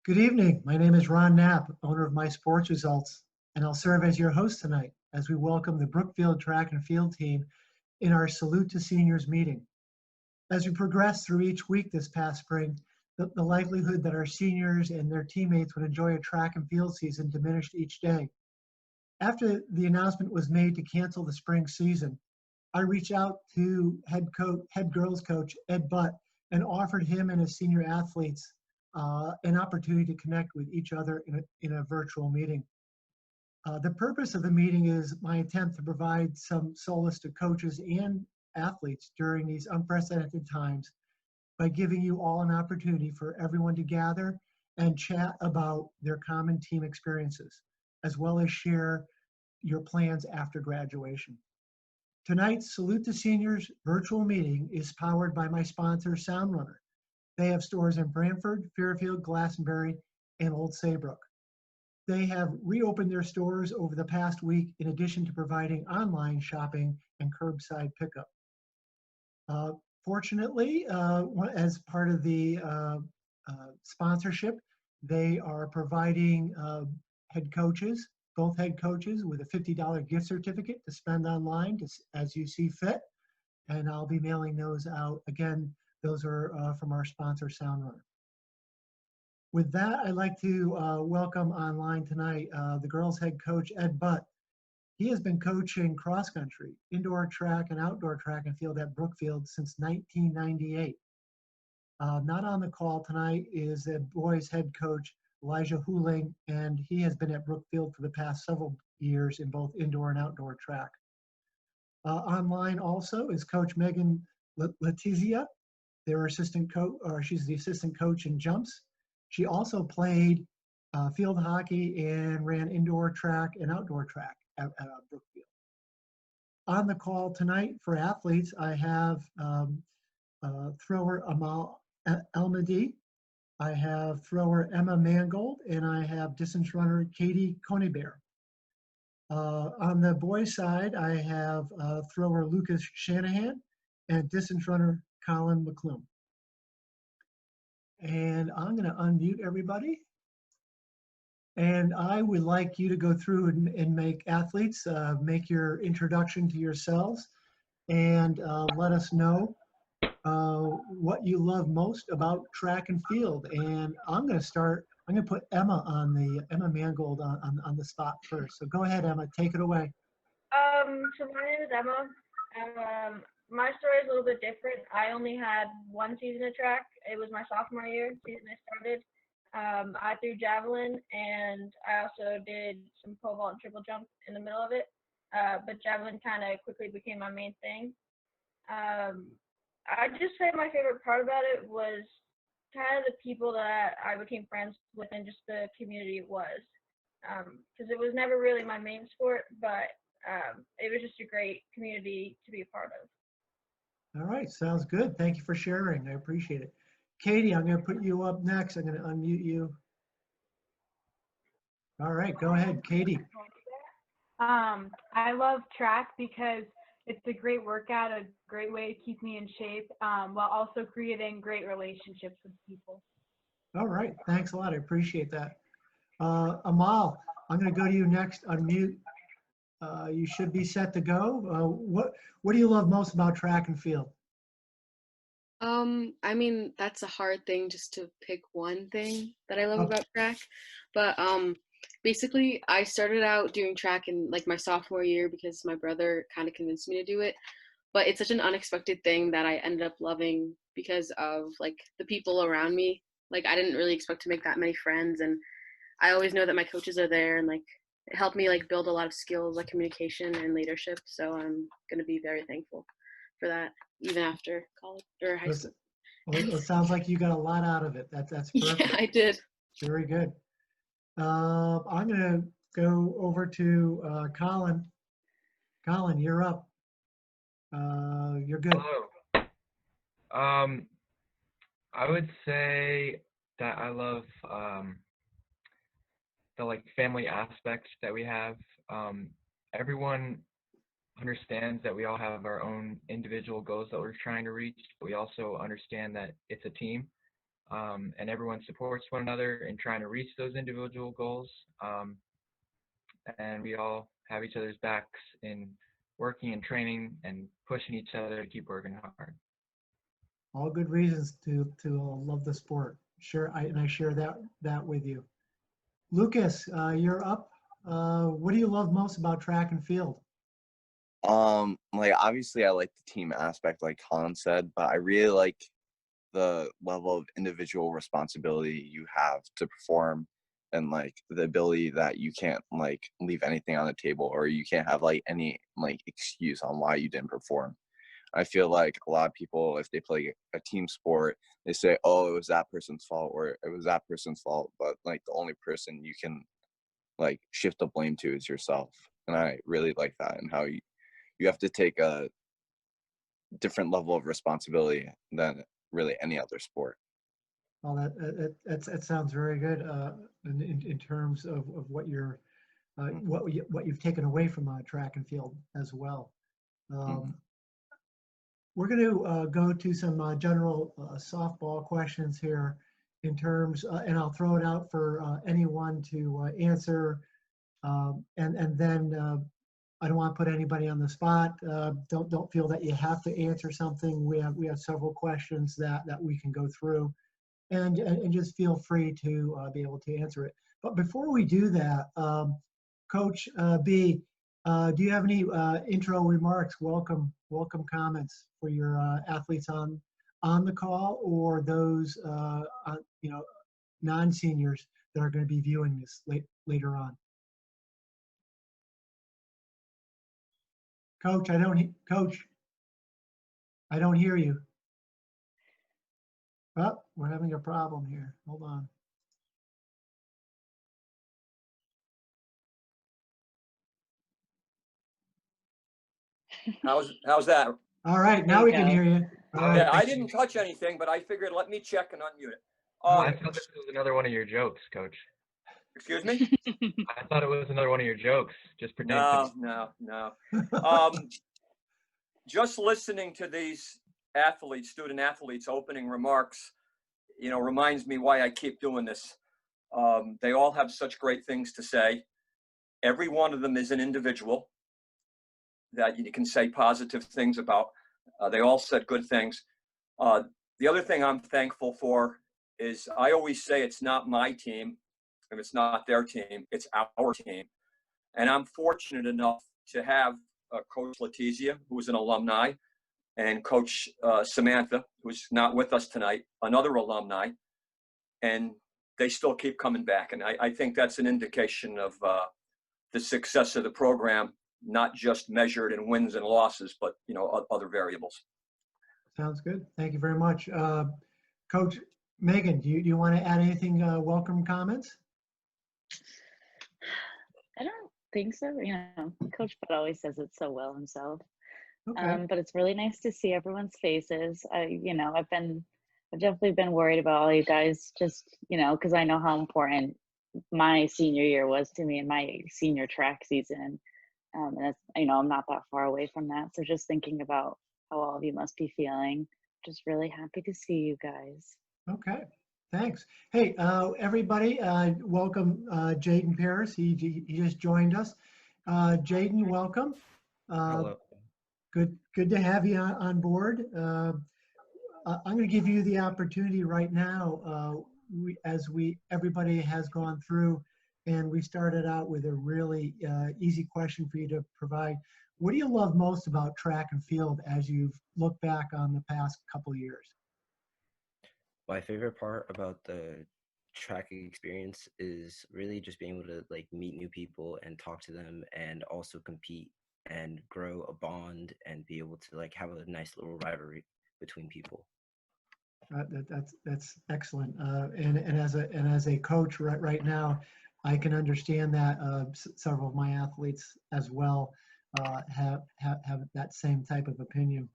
Good evening. My name is Ron Knapp, owner of My Sports Results, and I'll serve as your host tonight as we welcome the Brookfield track and field team in our Salute to Seniors meeting. As we progress through each week this past spring, the likelihood that our seniors and their teammates would enjoy a track and field season diminished each day. After the announcement was made to cancel the spring season, I reached out to head girls coach Ed Butt and offered him and his senior athletes an opportunity to connect with each other in a virtual meeting. The purpose of the meeting is my attempt to provide some solace to coaches and athletes during these unprecedented times by giving you all an opportunity for everyone to gather and chat about their common team experiences, as well as share your plans after graduation. Tonight's Salute to Seniors virtual meeting is powered by my sponsor, SoundRunner. They have stores in Brantford, Fairfield, Glastonbury, and Old Saybrook. They have reopened their stores over the past week in addition to providing online shopping and curbside pickup. Fortunately, as part of the sponsorship, they are providing both head coaches with a $50 gift certificate to spend online as you see fit. And I'll be mailing those out. Again, those are from our sponsor, SoundRunner. With that, I'd like to welcome online tonight the girls' head coach, Ed Butt. He has been coaching cross country, indoor track, and outdoor track and field at Brookfield since 1998. Not on the call tonight is the boys' head coach, Elijah Huling, and he has been at Brookfield for the past several years in both indoor and outdoor track. Online also is Coach Megan Letizia, their assistant coach, or she's the assistant coach in jumps. She also played field hockey and ran indoor track and outdoor track at Brookfield. On the call tonight for athletes, I have thrower Amal Elmadi, I have thrower Emma Mangold, and I have distance runner Katie Conybear. On the boys' side, I have thrower Lucas Shanahan and distance runner Colin McClung. And I'm going to unmute everybody. And I would like you to go through and make athletes, make your introduction to yourselves, and let us know what you love most about track and field. And I'm going to put Emma Mangold on the spot first. So go ahead, Emma, take it away. So my name is Emma. My story is a little bit different. I only had one season of track. It was my sophomore year, season I started. I threw javelin, and I also did some pole vault and triple jump in the middle of it. But javelin kind of quickly became my main thing. I just say my favorite part about it was kind of the people that I became friends with and just the community it was. Because it was never really my main sport, but it was just a great community to be a part of. All right, sounds good. Thank you for sharing. I appreciate it. Katie, I'm going to put you up next. I'm going to unmute you. All right, go ahead, Katie. I love track because it's a great workout, a great way to keep me in shape, while also creating great relationships with people. All right, thanks a lot. I appreciate that. Amal, I'm going to go to you next. Unmute. You should be set to go. What do you love most about track and field? I mean, that's a hard thing just to pick one thing that I love about track. But basically, I started out doing track in like my sophomore year because my brother kind of convinced me to do it. But it's such an unexpected thing that I ended up loving because of like the people around me. Like I didn't really expect to make that many friends, and I always know that my coaches are there, and like it helped me like build a lot of skills like communication and leadership. So I'm gonna be very thankful for that, even after college or high school. Well, it sounds like you got a lot out of it. That's perfect. Yeah, I did. Very good. I'm going to go over to Colin. Colin, you're up. You're good. Hello. I would say that I love the like family aspect that we have. Everyone understands that we all have our own individual goals that we're trying to reach, but we also understand that it's a team. and everyone supports one another in trying to reach those individual goals. And we all have each other's backs in working and training and pushing each other to keep working hard. All good reasons to love the sport. Sure, I share that with you. Lucas, you're up. What do you love most about track and field? Like obviously I like the team aspect, like Colin said, but I really like the level of individual responsibility you have to perform, and like the ability that you can't like leave anything on the table, or you can't have like any like excuse on why you didn't perform. I feel like a lot of people, if they play a team sport, they say, oh, it was that person's fault, or it was that person's fault, but like the only person you can like shift the blame to is yourself. And I really like that, and how you have to take a different level of responsibility than really any other sport. Well, that sounds very good in terms of what you're what you've taken away from track and field as well. We're going to go to some general softball questions here in terms, and I'll throw it out for anyone to answer, and then I don't want to put anybody on the spot. Don't feel that you have to answer something. We have several questions that we can go through, and just feel free to be able to answer it. But before we do that, Coach B, do you have any intro remarks, welcome comments for your athletes on the call, or those non-seniors that are going to be viewing this later on? Coach, I don't hear you. Oh, we're having a problem here. Hold on. How's that? All right, now we can hear you. All right. Yeah, I didn't touch anything, but I figured let me check and unmute it. I thought this was another one of your jokes, Coach. Excuse me? I thought it was another one of your jokes. Just pretend. No. Just listening to these student athletes' opening remarks, reminds me why I keep doing this. They all have such great things to say. Every one of them is an individual that you can say positive things about. They all said good things. The other thing I'm thankful for is I always say it's not my team, if it's not their team, it's our team. And I'm fortunate enough to have Coach Letizia, who is an alumni, and Coach Samantha, who's not with us tonight, another alumni, and they still keep coming back. And I think that's an indication of the success of the program, not just measured in wins and losses, but other variables. Sounds good. Thank you very much. Coach Megan, do you want to add anything, welcome comments? I don't think so. Coach Bud always says it so well himself. Okay. But it's really nice to see everyone's faces. I've definitely been worried about all you guys, just, because I know how important my senior year was to me and my senior track season. And that's, I'm not that far away from that. So just thinking about how all of you must be feeling, just really happy to see you guys. Okay, thanks. Hey, everybody, welcome Jaden Paris. He just joined us. Jaden, welcome. Hello. Good to have you on board. I'm going to give you the opportunity right now, everybody has gone through, and we started out with a really easy question for you to provide. What do you love most about track and field as you've looked back on the past couple of years? My favorite part about the track experience is really just being able to like meet new people and talk to them, and also compete and grow a bond and be able to like have a nice little rivalry between people. That's excellent. And as a coach right now, I can understand that several of my athletes as well have that same type of opinion.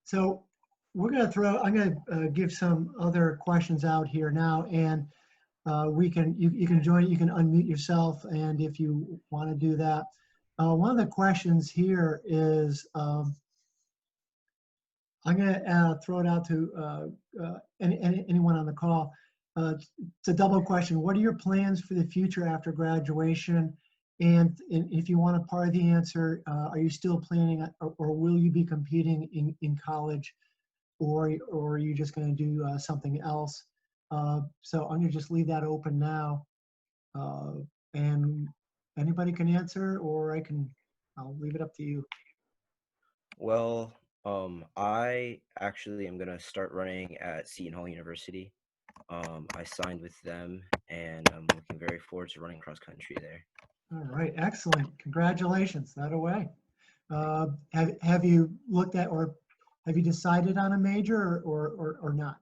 So I'm going to give some other questions out here now, and you can join, you can unmute yourself, and if you want to do that. One of the questions here is, I'm going to throw it out to anyone on the call. It's a double question. What are your plans for the future after graduation? And if you want a part of the answer, are you still planning or will you be competing in college, or are you just going to do something else? So I'm going to just leave that open now. And anybody can answer, or I'll leave it up to you. Well, I actually am gonna start running at Seton Hall University. I signed with them, and I'm looking very forward to running cross country there. All right, excellent. Congratulations. That away. Have you looked at, or have you decided on a major, or not?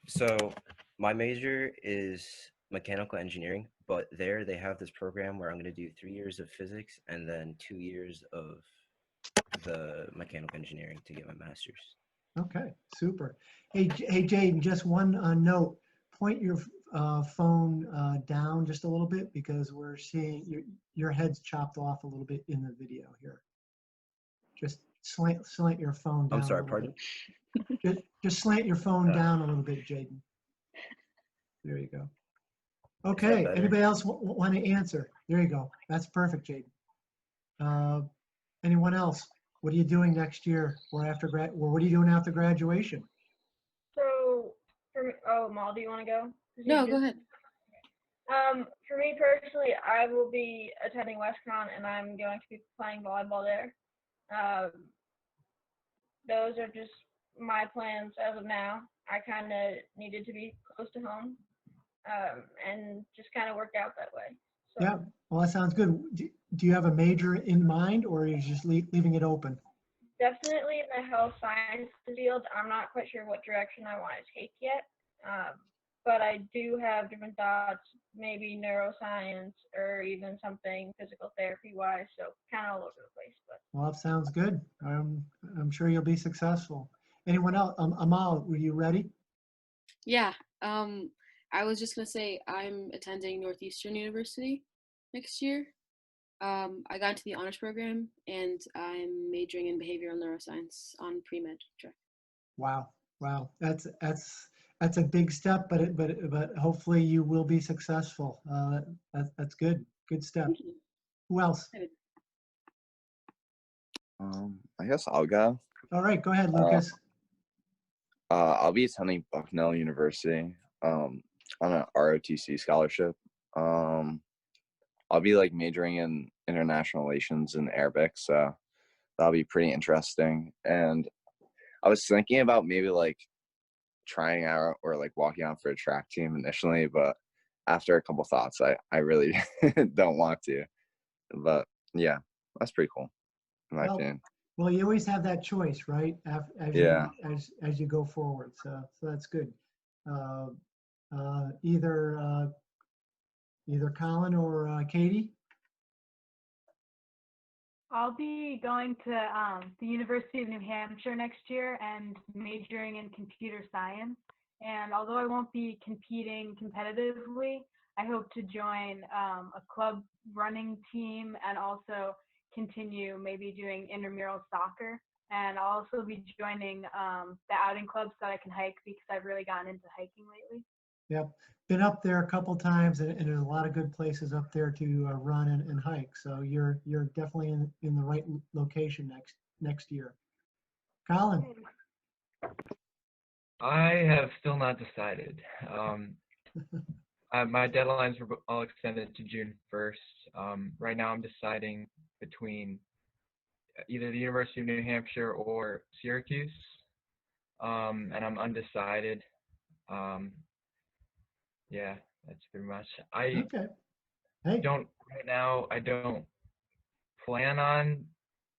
So my major is mechanical engineering, but there they have this program where I'm gonna do 3 years of physics and then 2 years of the mechanical engineering to get my master's. Okay, super. Hey, Jaden, just one note. Point your phone down just a little bit because we're seeing your head's chopped off a little bit in the video here. Just slant your phone down I'm sorry, a little pardon? bit. Just slant your phone down a little bit, Jaden. There you go. Okay, better? anybody else want to answer? There you go. That's perfect, Jaden. Anyone else? What are you doing next year or what are you doing after graduation? So, Mal, do you want to go? No, go ahead. For me personally, I will be attending WestCon and I'm going to be playing volleyball there. Those are just my plans as of now. I kind of needed to be close to home and just kind of work out that way. So, Yeah, well, that sounds good. Do you have a major in mind, or are you just leaving it open? definitely in the health science field. I'm not quite sure what direction I want to take yet, but I do have different thoughts, maybe neuroscience or even something physical therapy wise. So kind of all over the place. But Well, that sounds good. I'm sure you'll be successful. Anyone else? Amal, were you ready? Yeah. I was just gonna say I'm attending Northeastern University next year. I got into the honors program and I'm majoring in behavioral neuroscience on pre-med track. Wow, that's a big step, but hopefully you will be successful. That's good. Good step. Thank you. Who else? I guess I'll go. All right, go ahead, Lucas. I'll be attending Bucknell University on an ROTC scholarship. I'll be like majoring in international relations and Arabic, so that'll be pretty interesting. And I was thinking about maybe like trying out or like walking out for a track team initially, but after a couple thoughts, I really don't want to. But yeah, that's pretty cool in my opinion. Well, you always have that choice, right? As you go forward, so that's good. Either Colin or Katie. I'll be going to the University of New Hampshire next year and majoring in computer science. And although I won't be competing competitively, I hope to join a club running team and also continue maybe doing intramural soccer. And I'll also be joining the outing club so that I can hike because I've really gotten into hiking lately. Yep, been up there a couple times, and there's a lot of good places up there to run and hike. So you're definitely in the right location next year. Colin. I have still not decided. My deadlines were all extended to June 1st. Right now I'm deciding between either the University of New Hampshire or Syracuse, and I'm undecided. Yeah, that's pretty much. Okay. Hey. Right now, I don't plan on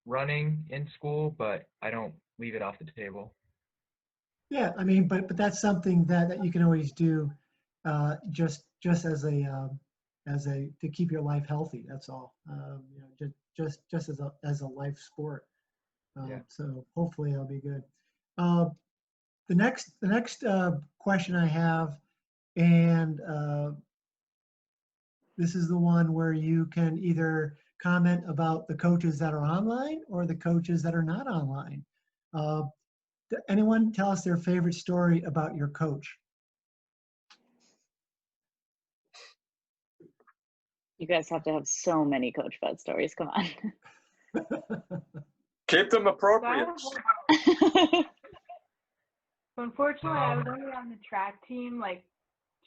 running in school, but I don't leave it off the table. Yeah, I mean, but that's something that you can always do, just as a to keep your life healthy. That's all. Just as a life sport. Yeah. So hopefully it'll be good. The next question I have, and this is the one where you can either comment about the coaches that are online or the coaches that are not online. Uh, Anyone tell us their favorite story about your coach? You guys have to have so many Coach Bud stories. Come on. Keep them So I appropriate. have So unfortunately, I was only on the track team like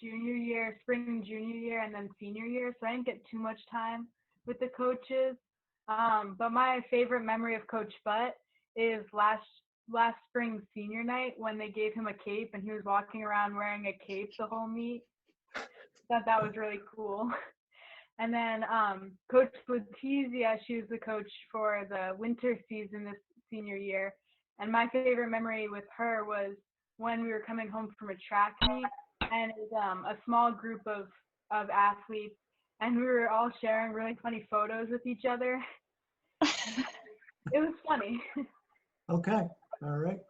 junior year, spring and junior year, and then senior year, so I didn't get too much time with the coaches. But my favorite memory of Coach Butt is last spring senior night when they gave him a cape and he was walking around wearing a cape the whole meet. Thought that was really cool. And then Coach Letizia, she was the coach for the winter season this senior year. And my favorite memory with her was when we were coming home from a track meet, and it was a small group of athletes, and we were all sharing really funny photos with each other. It was funny. Okay, all right.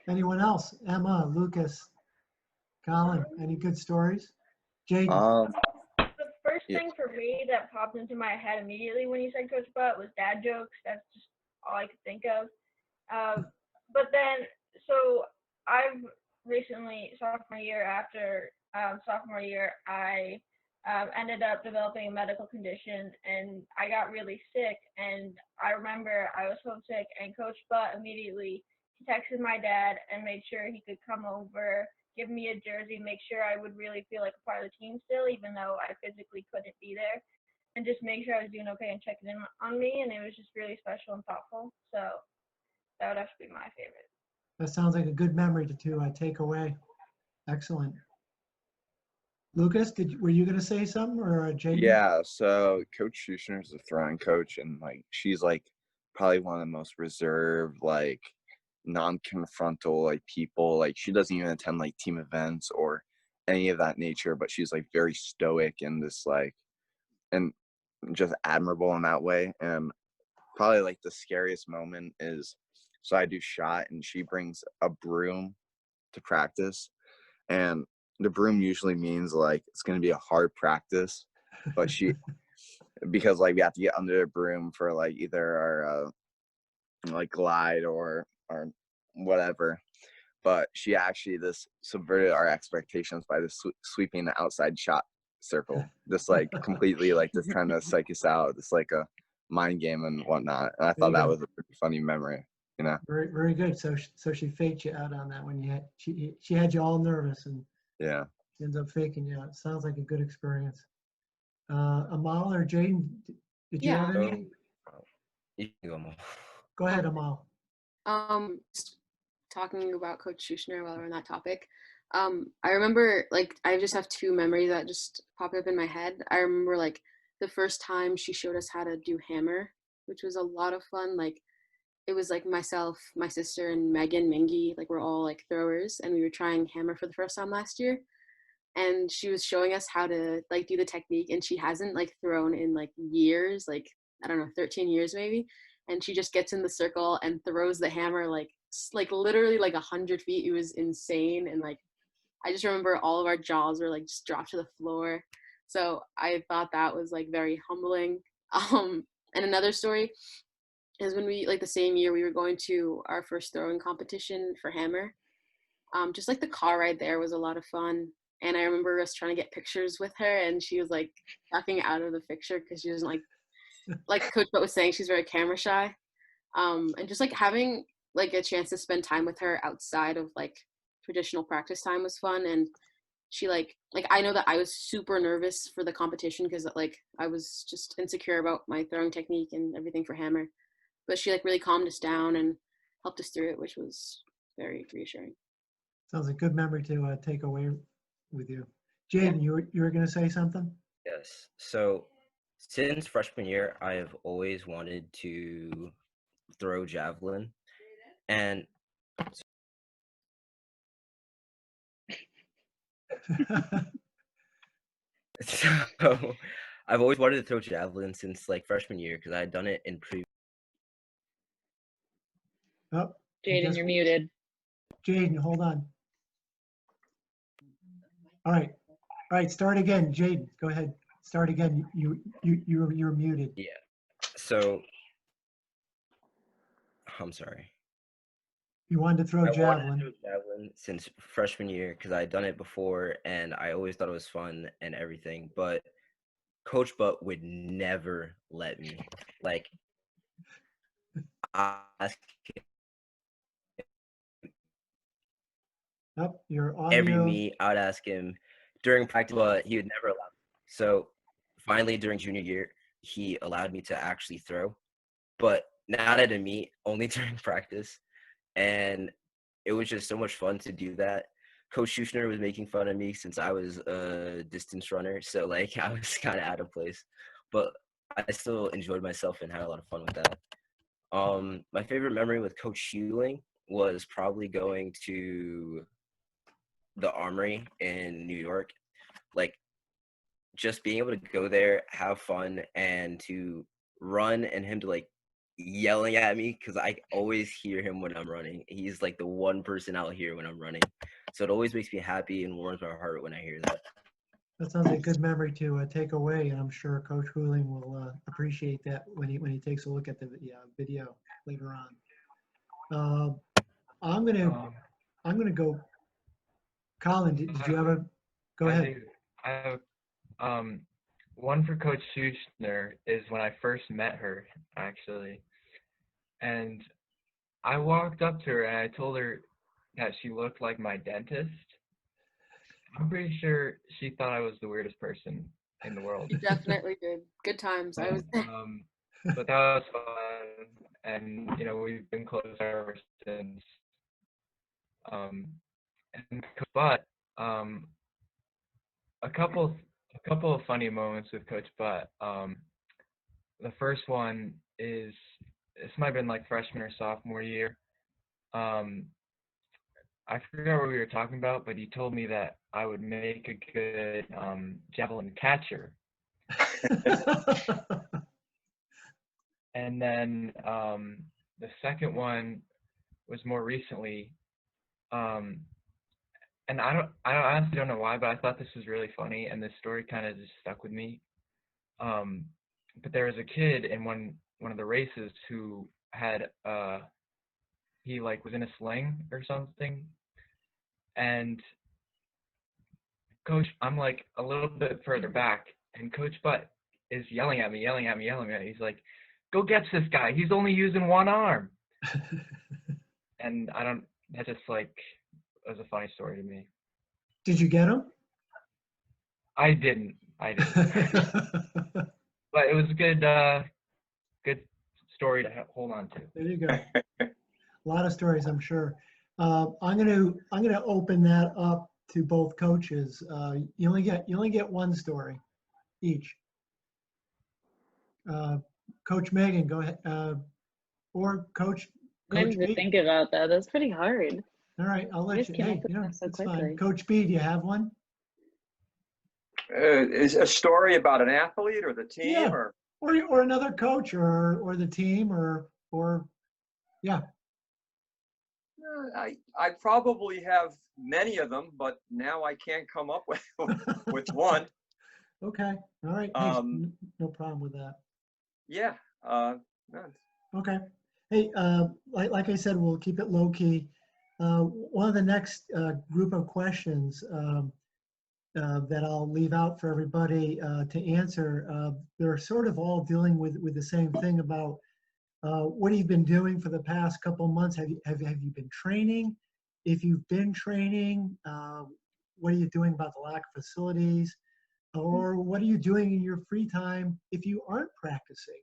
Anyone else? Emma, Lucas, Colin, any good stories? Jaden? The first Yeah. thing for me that popped into my head immediately when you said Coach Butt was dad jokes. That's just all I could think of. But then, so I've recently, sophomore year, I ended up developing a medical condition and I got really sick. And I remember I was homesick, and Coach Butt immediately texted my dad and made sure he could come over, give me a jersey, make sure I would really feel like a part of the team still, even though I physically couldn't be there, and just make sure I was doing okay and checking in on me. And it was just really special and thoughtful. So that would have to be my favorite. That sounds like a good memory to take away. Excellent. Lucas, were you going to say something, or Jaden? Yeah, so Coach Schuchner is a throwing coach, and like she's like probably one of the most reserved, like non-confrontal like people. Like she doesn't even attend like team events or any of that nature, but she's like very stoic and this like and just admirable in that way. And probably like the scariest moment is, so I do shot and she brings a broom to practice, and the broom usually means like it's going to be a hard practice, but she because like we have to get under the broom for like either our like glide or whatever, but she actually just subverted our expectations by just sweeping the outside shot circle, just like completely like just trying to psych us out, just like a mind game and whatnot. And I thought that was a pretty funny memory, you know. Very, very good. So she faked you out on that one. She had you all nervous, and Yeah. she ends up faking you out. Sounds like a good experience. Amal or Jaden, did you have anything? You can go, Mo. Go ahead, Amal. Just talking about Coach Schuchner while we're on that topic. I remember like I just have two memories that just pop up in my head. I remember like the first time she showed us how to do hammer, which was a lot of fun. Like it was like myself, my sister, and Megan Mingy, like we're all like throwers, and we were trying hammer for the first time last year. And she was showing us how to like do the technique, and she hasn't like thrown in like years, like I don't know, 13 years maybe. And she just gets in the circle and throws the hammer like literally like 100 feet. It was insane. And like I just remember all of our jaws were like just dropped to the floor. So I thought that was like very humbling. And another story is when we like the same year we were going to our first throwing competition for hammer. Just like the car ride there was a lot of fun. And I remember us trying to get pictures with her, and she was like ducking out of the picture because she doesn't like Coach Butt was saying, she's very camera shy. And just like having like a chance to spend time with her outside of like traditional practice time was fun. And she like I know that I was super nervous for the competition because like I was just insecure about my throwing technique and everything for hammer, but she like really calmed us down and helped us through it, which was very reassuring. Sounds like a good memory to take away with you. Jaden, you were going to say something? Yes. So since freshman year, I have always wanted to throw javelin, and so I've always wanted to throw javelin since like freshman year because I had done it in previous. Oh, Jaden, you're muted. Jaden, hold on. All right, start again. Jaden, go ahead. Start again. You're muted. Yeah. So I'm sorry. You wanted to throw I wanted javelin. to do javelin since freshman year because I had done it before and I always thought it was fun and everything. But Coach Butt would never let me. Like, I asked Up, your every audio. meet, I would ask him during practice, but he would never allow me. So finally, during junior year, he allowed me to actually throw, but not at a meet, only during practice. And it was just so much fun to do that. Coach Schuchner was making fun of me since I was a distance runner, so like I was kind of out of place, but I still enjoyed myself and had a lot of fun with that. My favorite memory with Coach Schuling was probably going to the Armory in New York. Like just being able to go there, have fun, and to run, and him to like yelling at me because I always hear him when I'm running. He's like the one person out here when I'm running, so it always makes me happy and warms my heart when I hear that. That sounds like a good memory to take away, and I'm sure Coach Huling will appreciate that when he takes a look at the video later on. I'm gonna go. Colin, did you have a? Go I ahead. do. I have one for Coach Schuchner is when I first met her, actually. And I walked up to her and I told her that she looked like my dentist. I'm pretty sure she thought I was the weirdest person in the world. You definitely did. Good times. I was there. But that was fun, and you know we've been close ever since. But a couple of funny moments with Coach Butt. The first one is this might have been like freshman or sophomore year. I forgot what we were talking about, but he told me that I would make a good javelin catcher. And then the second one was more recently, and I honestly don't know why, but I thought this was really funny, and this story kind of just stuck with me. But there was a kid in one of the races who had he like was in a sling or something, and I'm like a little bit further back, and Coach Butt is yelling at me. He's like, "Go get this guy. He's only using one arm." And that just like was a funny story to me. Did you get him? I didn't. But it was a good story to hold on to. There you go. A lot of stories, I'm sure. I'm gonna open that up to both coaches. You only get one story each. Coach Megan, go ahead, or Coach I didn't even B. think about that. That's pretty hard. All right, I'll You let just you. came Hey, up with that so it's fine. quickly. Coach B, do you have one? Is a story about an athlete or the team Yeah. or? Or another coach or the team or yeah. I probably have many of them, but now I can't come up with one. Okay. All right. Hey, no problem with that. Yeah. No. Okay. Hey, like I said, we'll keep it low key. One of the next group of questions that I'll leave out for everybody to answer, they're sort of all dealing with the same thing about what have you been doing for the past couple months? Have you been training? If you've been training, what are you doing about the lack of facilities? Or what are you doing in your free time if you aren't practicing?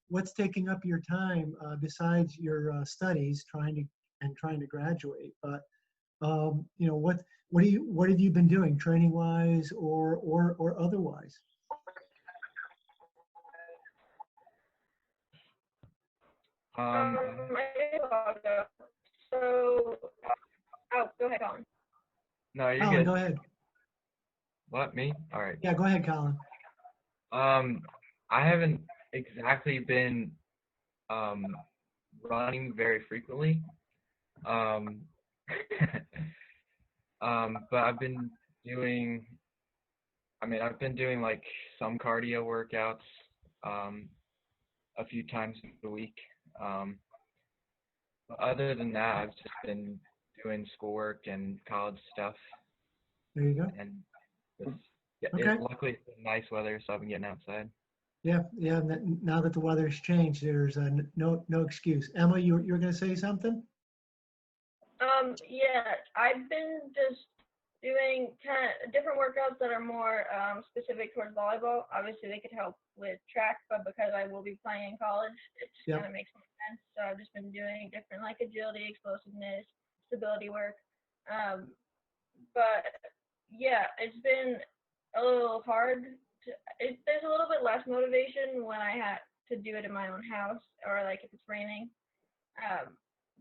What's taking up your time besides your studies, trying to graduate? But what have you been doing, training wise or otherwise? I do apologize. So, go ahead, Colin. No, you're Colin, good. go ahead. What, me? All right. Yeah, go ahead, Colin. I haven't exactly been running very frequently. But I've been doing like some cardio workouts a few times a week. Other than that, I've just been doing schoolwork and college stuff, There you go. and just, yeah, Okay. luckily it's been nice weather, so I've been getting outside. Yeah, yeah. Now that the weather's changed, there's no excuse. Emma, you're going to say something? Yeah, I've been just doing kind of different workouts that are more specific towards volleyball. Obviously, they could help with track, but because I will be playing in college, it just Yep. kind of makes more sense. So I've just been doing different like agility, explosiveness, stability work. But yeah, it's been a little hard. There's a little bit less motivation when I had to do it in my own house or like if it's raining. Um,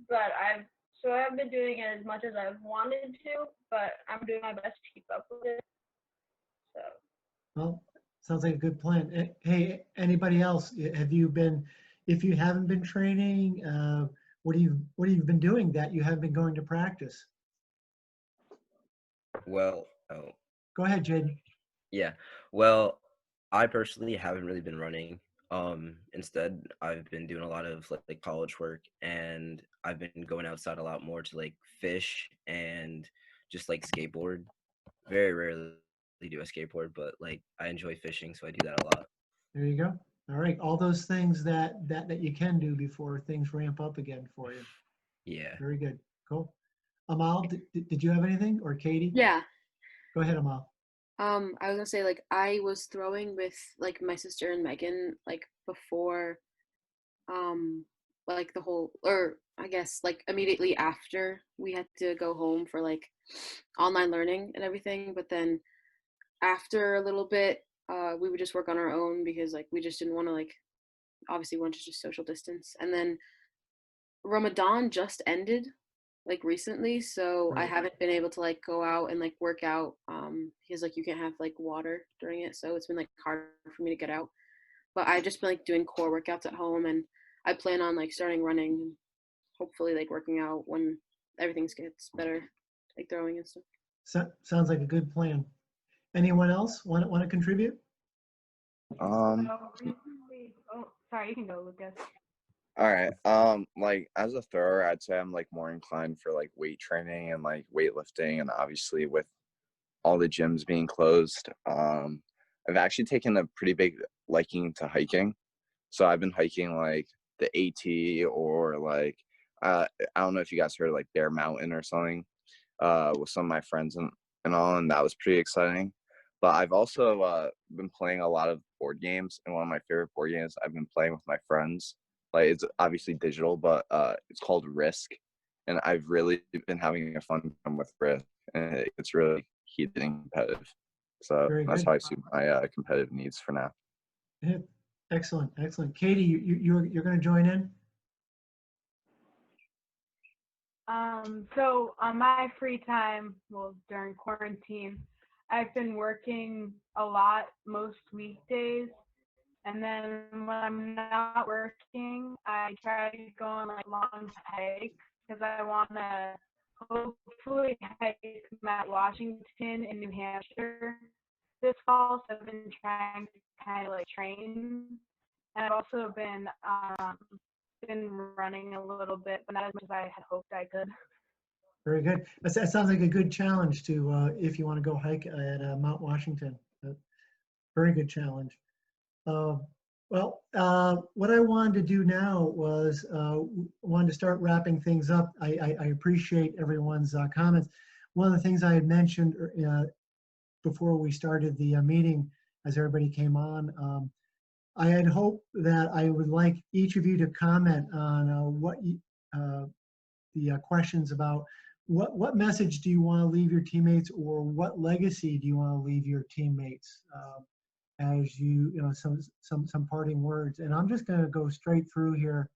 but I've been doing it as much as I've wanted to, but I'm doing my best to keep up with it. So Well, sounds like a good plan. Hey, anybody else? Have you been, if you haven't been training, what have you been doing that you haven't been going to practice? Well, oh, Go ahead, Jaden. yeah. Well, I personally haven't really been running. Instead, I've been doing a lot of like college work, and I've been going outside a lot more to like fish and just like skateboard. Very rarely do a skateboard, but like I enjoy fishing, so I do that a lot. There you go. All right, all those things that you can do before things ramp up again for you. Yeah. Very good. Cool. Amal, did you have anything, or Katie? Yeah. Go ahead, Amal. I was gonna say like I was throwing with like my sister and Megan like before like the whole, or I guess like immediately after we had to go home for like online learning and everything, but then after a little bit we would just work on our own because like we just didn't want to like obviously want to just social distance. And then Ramadan just ended like recently, so I Right. haven't been able to like go out and like work out because like you can't have like water during it, so it's been like hard for me to get out. But I've just been like doing core workouts at home, and I plan on like starting running and hopefully like working out when everything gets better, like throwing and stuff. Sounds like a good plan. Anyone else want to contribute? Um, So recently, oh, sorry, you can go, Lucas. all right. Like as a thrower, I'd say I'm like more inclined for like weight training and like weightlifting, and obviously with all the gyms being closed, I've actually taken a pretty big liking to hiking. So I've been hiking like the AT or like I don't know if you guys heard of like Bear Mountain or something with some of my friends and all, and that was pretty exciting. But I've also been playing a lot of board games, and one of my favorite board games I've been playing with my friends, like it's obviously digital, but it's called Risk, and I've really been having a fun time with Risk, and it's really heated and competitive. So Very that's good. how I suit my competitive needs for now. Yeah. Excellent, excellent. Katie, you're going to join in? So on my free time, well, during quarantine, I've been working a lot most weekdays. And then when I'm not working, I try to go on like long hikes because I want to hopefully hike Mount Washington in New Hampshire this fall. So I've been trying to kind of like train. And I've also been running a little bit, but not as much as I had hoped I could. Very good. That sounds like a good challenge to if you want to go hike at Mount Washington. Very good challenge. What I wanted to do now was wanted to start wrapping things up. I appreciate everyone's comments. One of the things I had mentioned before we started the meeting, as everybody came on, I had hoped that I would like each of you to comment on the questions about what message do you want to leave your teammates, or what legacy do you want to leave your teammates, as some parting words. And I'm just going to go straight through here,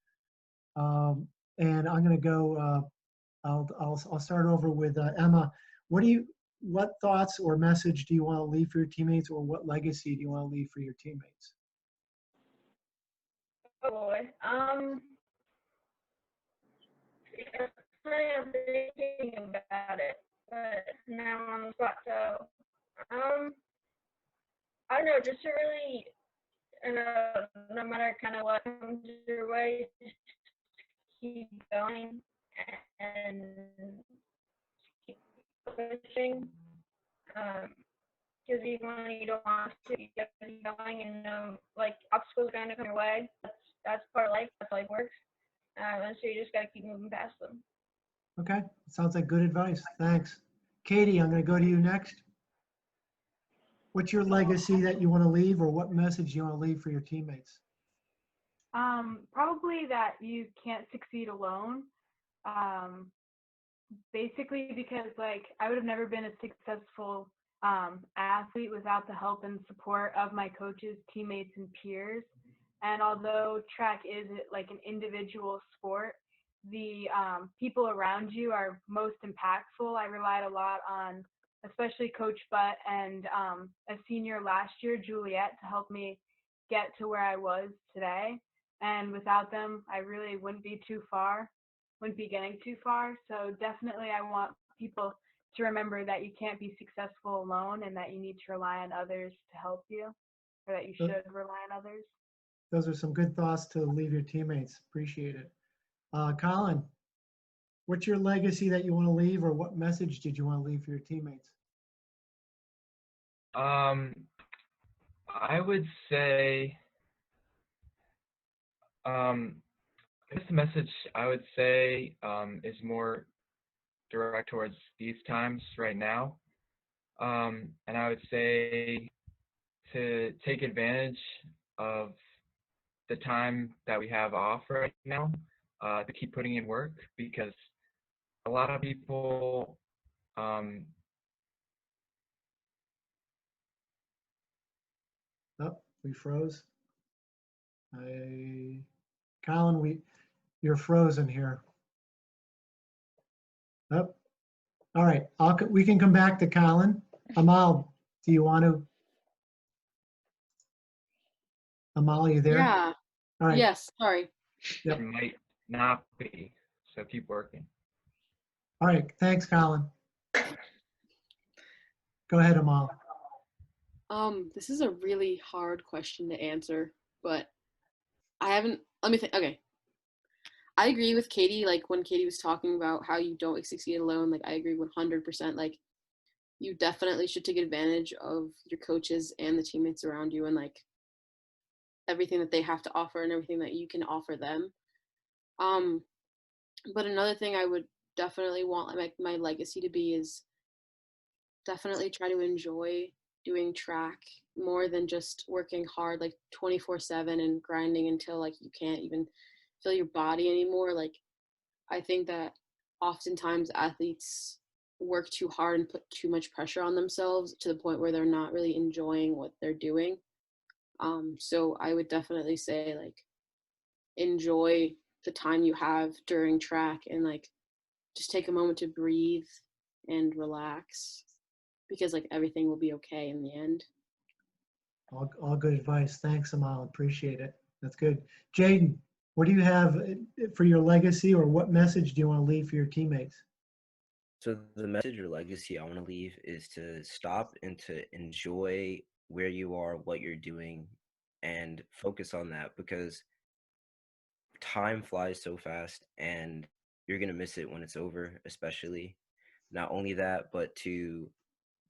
and I'm going to go. I'll start over with Emma. What thoughts or message do you want to leave for your teammates, or what legacy do you want to leave for your teammates? oh boy. I'm thinking about it, but now I'm on the spot. So I don't know, just to really, no matter kind of what comes your way, just keep going and keep pushing. Because even when you don't want to, you have to keep going, and like obstacles are gonna come your way. That's part of life. That's how life works. And so you just gotta keep moving past them. Okay, sounds like good advice. Thanks. Katie, I'm going to go to you next. What's your legacy that you want to leave, or what message you want to leave for your teammates? Probably that you can't succeed alone. Basically because like I would have never been a successful athlete without the help and support of my coaches, teammates, and peers. And although track is like an individual sport, the people around you are most impactful. I relied a lot on especially Coach Butt and a senior last year, Juliet, to help me get to where I was today. And without them, I really wouldn't be getting too far. So definitely I want people to remember that you can't be successful alone and that you need to rely on others to help you, or that you should rely on others. Those are some good thoughts to leave your teammates. Appreciate it. Colin, what's your legacy that you want to leave, or what message did you want to leave for your teammates? I would say, I guess the message I would say is more direct towards these times right now. And I would say to take advantage of the time that we have off right now, to keep putting in work, because a lot of people Oh, we froze. Colin, you're frozen here. Oh, all right. We can come back to Colin. Amal, do you want to? Amal, are you there? Yeah. All right. Yes. Sorry. Yep. it might not be, so keep working. All right. Thanks, Colin. Go ahead, Amal. This is a really hard question to answer, but let me think. Okay. I agree with Katie, like when Katie was talking about how you don't succeed alone, like I agree 100%. Like you definitely should take advantage of your coaches and the teammates around you, and like everything that they have to offer and everything that you can offer them. But another thing I would definitely want my legacy to be is definitely try to enjoy doing track more than just working hard like 24/7 and grinding until like you can't even feel your body anymore. Like I think that oftentimes athletes work too hard and put too much pressure on themselves to the point where they're not really enjoying what they're doing. So I would definitely say like enjoy the time you have during track and like just take a moment to breathe and relax, because like everything will be okay in the end. All good advice. Thanks, Amal. Appreciate it. That's good. Jaden, what do you have for your legacy, or what message do you want to leave for your teammates? So the message or legacy I want to leave is to stop and to enjoy where you are, what you're doing, and focus on that, because time flies so fast and you're going to miss it when it's over, especially. Not only that, but to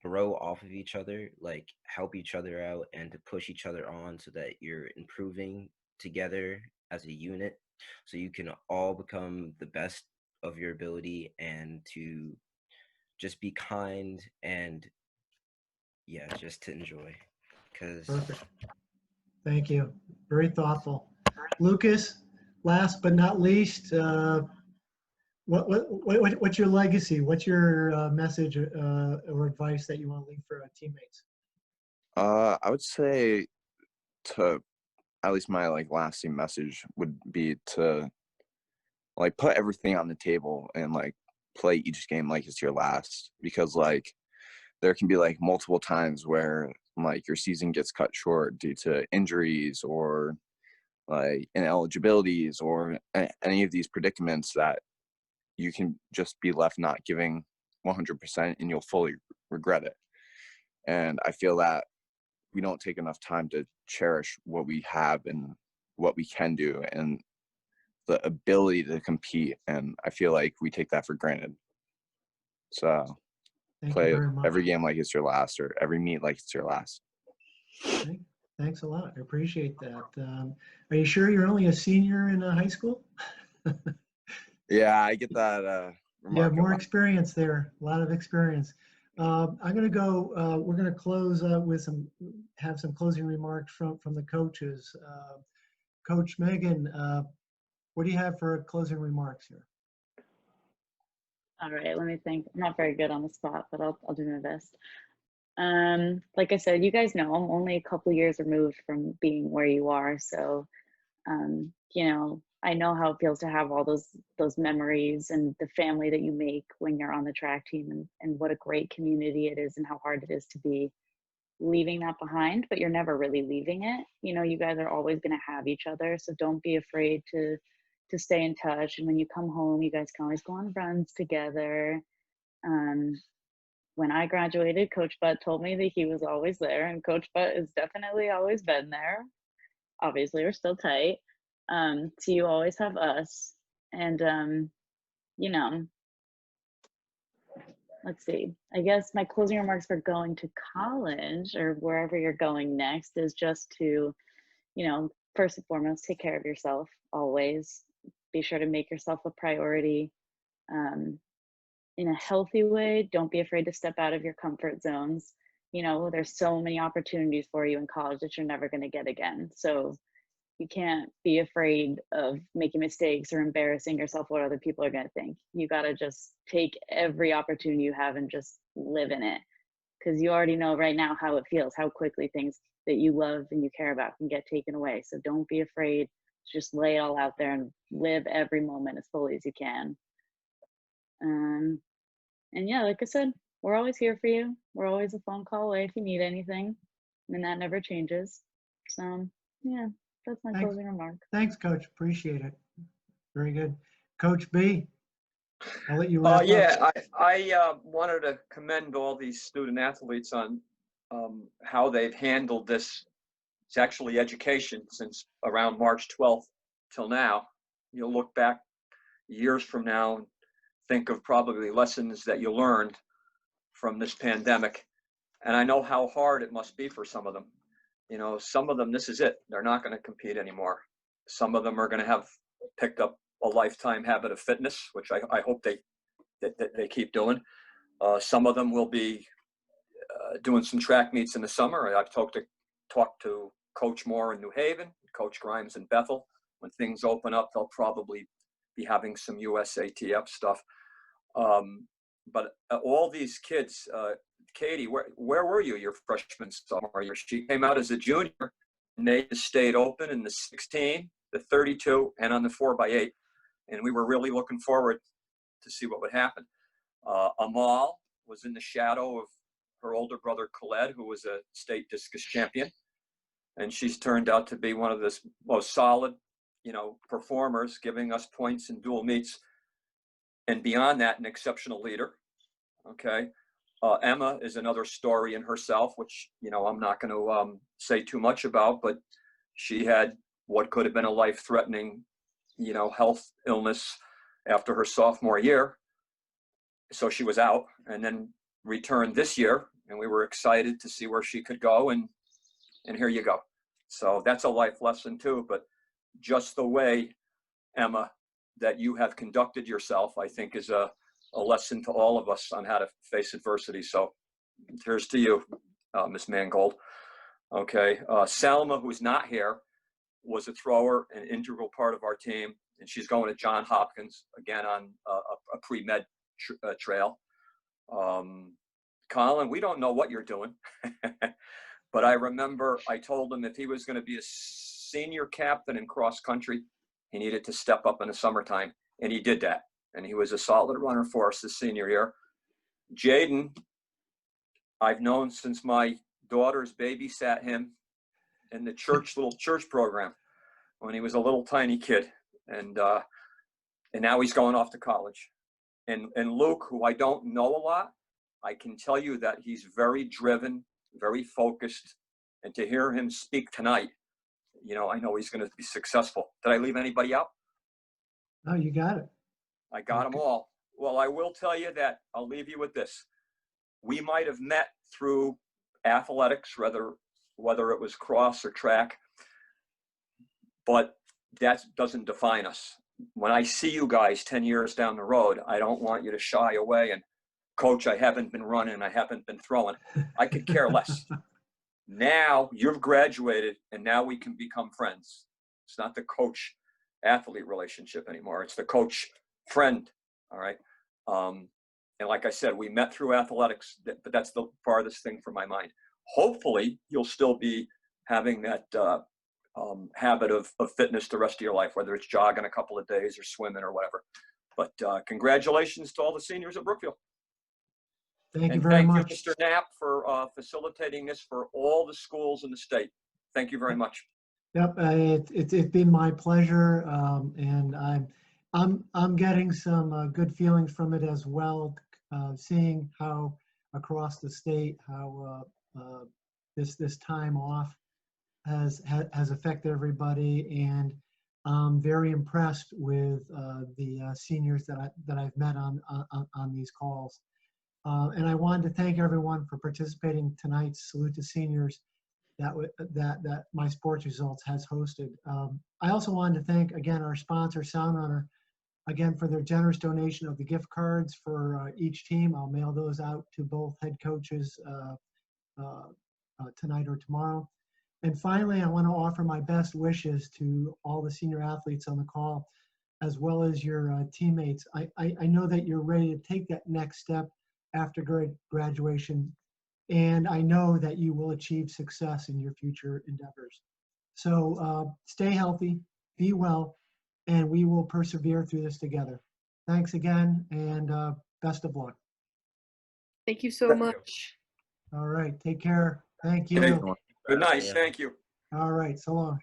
grow off of each other, like help each other out and to push each other on so that you're improving together as a unit, so you can all become the best of your ability, and to just be kind and yeah, just to enjoy. Because Perfect. Thank you. Very thoughtful. Lucas, last but not least, what's your legacy? What's your message or advice that you want to leave for teammates? I would say to, at least my like lasting message would be to like put everything on the table and like play each game like it's your last, because like there can be like multiple times where like your season gets cut short due to injuries or like ineligibilities or any of these predicaments that you can just be left not giving 100% and you'll fully regret it. And I feel that we don't take enough time to cherish what we have and what we can do. And the ability to compete, and I feel like we take that for granted. So Thank you play very much. every game like it's your last, or every meet like it's your last. Thanks a lot. I appreciate that. Are you sure you're only a senior in high school? Yeah, I get that You have remark. more experience there, a lot of experience. I'm going to go, we're going to close with have some closing remarks from the coaches. Coach Megan, what do you have for closing remarks here? All right, let me think. I'm not very good on the spot, but I'll do my best. Like I said, you guys know I'm only a couple years removed from being where you are, so you know, I know how it feels to have all those memories and the family that you make when you're on the track team, and what a great community it is, and how hard it is to be leaving that behind, but you're never really leaving it. You know, you guys are always going to have each other, so don't be afraid to stay in touch. And when you come home, you guys can always go on runs together. When I graduated, Coach Butt told me that he was always there, and Coach Butt has definitely always been there. Obviously, we're still tight. So you always have us. And, you know, let's see. I guess my closing remarks for going to college or wherever you're going next is just to, you know, first and foremost, take care of yourself always. Be sure to make yourself a priority. In a healthy way, don't be afraid to step out of your comfort zones. You know, there's so many opportunities for you in college that you're never going to get again. So you can't be afraid of making mistakes or embarrassing yourself what other people are going to think. You got to just take every opportunity you have and just live in it, because you already know right now how it feels, how quickly things that you love and you care about can get taken away. So don't be afraid to just lay it all out there and live every moment as fully as you can. And yeah, like I said, we're always here for you. We're always a phone call away if you need anything, and that never changes. So yeah, that's my Thanks. closing remark. Thanks, Coach. Appreciate it. Very good. Coach B, I'll let you wrap up. Yeah, I wanted to commend all these student athletes on how they've handled this. It's actually education since around March 12th till now. You'll look back years from now and think of probably lessons that you learned from this pandemic. And I know how hard it must be for some of them. You know, some of them, this is it. They're not going to compete anymore. Some of them are going to have picked up a lifetime habit of fitness, which I hope they keep doing. Some of them will be doing some track meets in the summer. I've talked to Coach Moore in New Haven, Coach Grimes in Bethel. When things open up, they'll probably be having some USATF stuff. But all these kids, Katie, where were you your freshman sophomore year? She came out as a junior, and they stayed open in the 16, the 32, and on the 4x8. And we were really looking forward to see what would happen. Amal was in the shadow of her older brother, Khaled, who was a state discus champion. And she's turned out to be one of the most solid, performers, giving us points in dual meets. And beyond that, an exceptional leader. Okay. Emma is another story in herself, which, I'm not going to say too much about, but she had what could have been a life-threatening, health illness after her sophomore year. So she was out and then returned this year, and we were excited to see where she could go, and here you go. So that's a life lesson too, but just the way, Emma, that you have conducted yourself, I think is a lesson to all of us on how to face adversity. So here's to you, Miss Mangold. Okay, Selma, who's not here, was a thrower, an integral part of our team, and she's going to Johns Hopkins, again on a pre-med trail. Colin, we don't know what you're doing, but I remember I told him if he was going to be a senior captain in cross country, he needed to step up in the summertime, and he did that. And he was a solid runner for us this senior year. Jaden, I've known since my daughters babysat him in the little church program when he was a little tiny kid. And now he's going off to college. And Luke, who I don't know a lot, I can tell you that he's very driven, very focused. And to hear him speak tonight, I know he's going to be successful. Did I leave anybody out? Oh, you got it. I got them Okay. all. Well, I will tell you that I'll leave you with this. We might have met through athletics, whether it was cross or track, but that doesn't define us. When I see you guys 10 years down the road, I don't want you to shy away and, coach, I haven't been running, I haven't been throwing. I could care less. Now you've graduated and now we can become friends. It's not the coach athlete relationship anymore. It's the coach friend. All right. And like I said, we met through athletics, but that's the farthest thing from my mind. Hopefully you'll still be having that habit of fitness the rest of your life, whether it's jogging a couple of days or swimming or whatever. But congratulations to all the seniors at Brookfield. Thank you And very thank you, much. Mr. Knapp, for facilitating this for all the schools in the state. Thank you very much. Yep, it's been my pleasure, and I'm getting some good feelings from it as well. Seeing how across the state how this time off has affected everybody, and I'm very impressed with the seniors that I've met on these calls. And I wanted to thank everyone for participating in tonight's Salute to Seniors that My Sports Results has hosted. I also wanted to thank, again, our sponsor, Sound Runner, again, for their generous donation of the gift cards for each team. I'll mail those out to both head coaches tonight or tomorrow. And finally, I want to offer my best wishes to all the senior athletes on the call, as well as your teammates. I know that you're ready to take that next step after graduation, and I know that you will achieve success in your future endeavors. So stay healthy, be well, and we will persevere through this together. Thanks again, and best of luck. Thank you so much. All right, take care. Thank Okay. you. Good night. Yeah. Thank you. All right, so long.